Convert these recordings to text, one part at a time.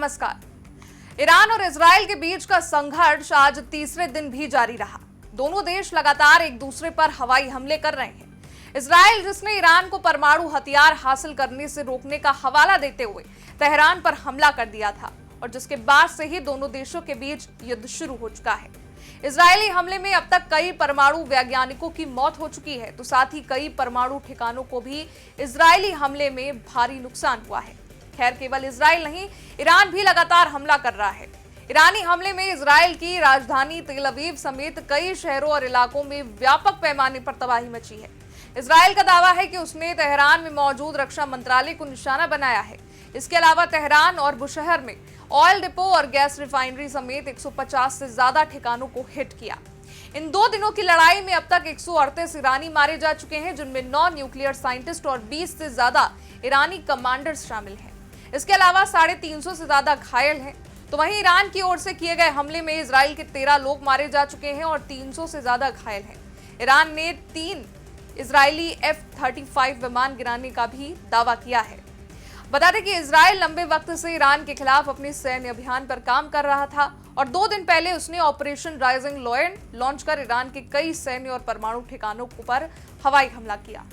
नमस्कार। ईरान और इजराइल के बीच का संघर्ष आज तीसरे दिन भी जारी रहा। दोनों देश लगातार एक दूसरे पर हवाई हमले कर रहे हैं। इजराइल, जिसने ईरान को परमाणु हथियार हासिल करने से रोकने का हवाला देते हुए तेहरान पर हमला कर दिया था और जिसके बाद से ही दोनों देशों के बीच युद्ध शुरू हो चुका है। इजरायली हमले में अब तक कई परमाणु वैज्ञानिकों की मौत हो चुकी है, तो साथ ही कई परमाणु ठिकानों को भी इजरायली हमले में भारी नुकसान हुआ है। खैर, केवल इजराइल नहीं, ईरान भी लगातार हमला कर रहा है। ईरानी हमले में इजराइल की राजधानी तेल अवीव समेत कई शहरों और इलाकों में व्यापक पैमाने पर तबाही मची है। इजराइल का दावा है कि उसने तेहरान में मौजूद रक्षा मंत्रालय को निशाना बनाया है। इसके अलावा तेहरान और बुशहर में ऑयल डिपो और गैस रिफाइनरी समेत 150 से ज्यादा ठिकानों को हिट किया। इन 2 दिनों की लड़ाई में अब तक 138 ईरानी मारे जा चुके हैं, जिनमें 9 न्यूक्लियर साइंटिस्ट और 20 से ज्यादा ईरानी कमांडर्स शामिल हैं। इसके अलावा 350 से ज्यादा घायल हैं। तो वहीं ईरान की ओर से किए गए हमले में इजराइल के 13 लोग मारे जा चुके हैं और 300 से ज्यादा घायल हैं। ईरान ने 3 इजरायली F-35 विमान गिराने का भी दावा किया है। बता दें कि इजराइल लंबे वक्त से ईरान के खिलाफ अपने सैन्य अभियान पर काम कर रहा था और 2 दिन पहले उसने ऑपरेशन राइजिंग लायन लॉन्च कर ईरान के कई सैन्य और परमाणु ठिकानों पर हवाई हमला किया।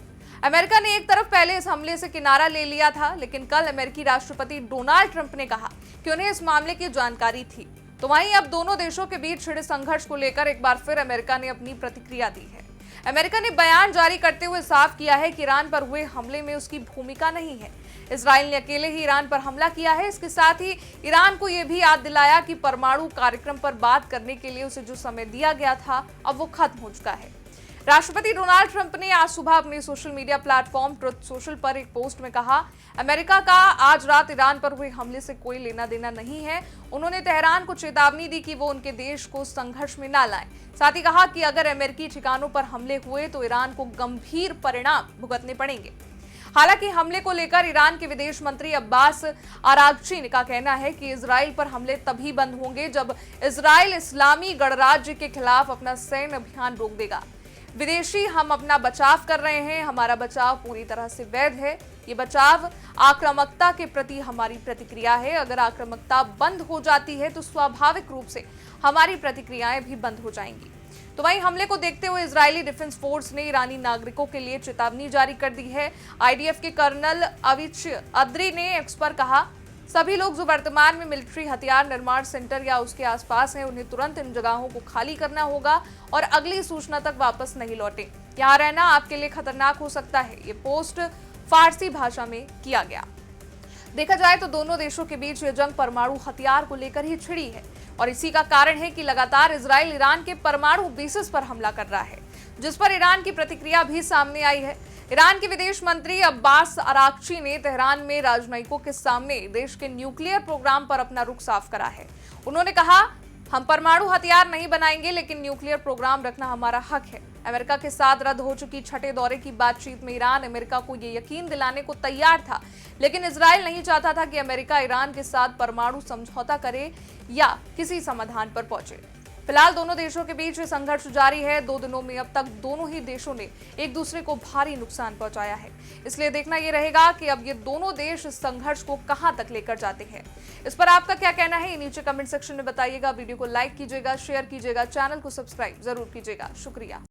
अमेरिका ने एक तरफ पहले इस हमले से किनारा ले लिया था, लेकिन कल अमेरिकी राष्ट्रपति डोनाल्ड ट्रंप ने कहा कि उन्हें इस मामले की जानकारी थी। तो वहीं अब दोनों देशों के बीच छिड़े संघर्ष को लेकर एक बार फिर अमेरिका ने अपनी प्रतिक्रिया दी है। अमेरिका ने बयान जारी करते हुए साफ किया है कि ईरान पर हुए हमले में उसकी भूमिका नहीं है। इजराइल ने अकेले ही ईरान पर हमला किया है। इसके साथ ही ईरान को यह भी याद दिलाया कि परमाणु कार्यक्रम पर बात करने के लिए उसे जो समय दिया गया था, अब वो खत्म हो चुका है। राष्ट्रपति डोनाल्ड ट्रंप ने आज सुबह अपने social media platform truth social पर एक पोस्ट में कहा, अमेरिका का आज रात ईरान पर हुए हमले से कोई लेना देना नहीं है। उन्होंने तेहरान को चेतावनी दी कि वो उनके देश को संघर्ष में ना लाएं। साथ ही कहा कि अगर अमेरिकी ठिकानों पर हमले हुए तो ईरान को गंभीर परिणाम भुगतने पड़ेंगे। हालांकि हमले को लेकर ईरान के विदेश मंत्री अब्बास अरागची का कहना है कि इजराइल पर हमले तभी बंद होंगे जब इजराइल इस्लामी गणराज्य के खिलाफ अपना सैन्य अभियान रोक देगा। विदेशी हम अपना बचाव कर रहे हैं, हमारा बचाव पूरी तरह से वैध है। ये बचाव आक्रामकता के प्रति हमारी प्रतिक्रिया है। अगर आक्रामकता बंद हो जाती है तो स्वाभाविक रूप से हमारी प्रतिक्रियाएं भी बंद हो जाएंगी। तो वहीं हमले को देखते हुए इजरायली डिफेंस फोर्स ने ईरानी नागरिकों के लिए चेतावनी जारी कर दी है। आईडीएफ के कर्नल अविच अद्री ने एक्स पर कहा, सभी लोग जो वर्तमान में मिलिट्री हथियार निर्माण सेंटर या उसके आसपास हैं, उन्हें तुरंत इन जगहों को खाली करना होगा और अगली सूचना तक वापस नहीं लौटें। यहाँ रहना आपके लिए खतरनाक हो सकता है। ये पोस्ट फारसी भाषा में किया गया। देखा जाए तो दोनों देशों के बीच ये जंग परमाणु हथियार को लेकर ही छिड़ी है और इसी का कारण है कि लगातार इजराइल ईरान के परमाणु बेसिस पर हमला कर रहा है, जिस पर ईरान की प्रतिक्रिया भी सामने आई है। ईरान के विदेश मंत्री अब्बास अरागची ने तेहरान में राजनयिकों के सामने देश के न्यूक्लियर प्रोग्राम पर अपना रुख साफ करा है। उन्होंने कहा, हम परमाणु हथियार नहीं बनाएंगे, लेकिन न्यूक्लियर प्रोग्राम रखना हमारा हक है। अमेरिका के साथ रद्द हो चुकी छठे दौरे की बातचीत में ईरान अमेरिका को ये यकीन दिलाने को तैयार था, लेकिन इजराइल नहीं चाहता था कि अमेरिका ईरान के साथ परमाणु समझौता करे या किसी समाधान पर पहुंचे। फिलहाल दोनों देशों के बीच संघर्ष जारी है। 2 दिनों में अब तक दोनों ही देशों ने एक दूसरे को भारी नुकसान पहुंचाया है। इसलिए देखना यह रहेगा कि अब ये दोनों देश इस संघर्ष को कहां तक लेकर जाते हैं। इस पर आपका क्या कहना है, नीचे कमेंट सेक्शन में बताइएगा। वीडियो को लाइक कीजिएगा, शेयर कीजिएगा, चैनल को सब्सक्राइब जरूर कीजिएगा। शुक्रिया।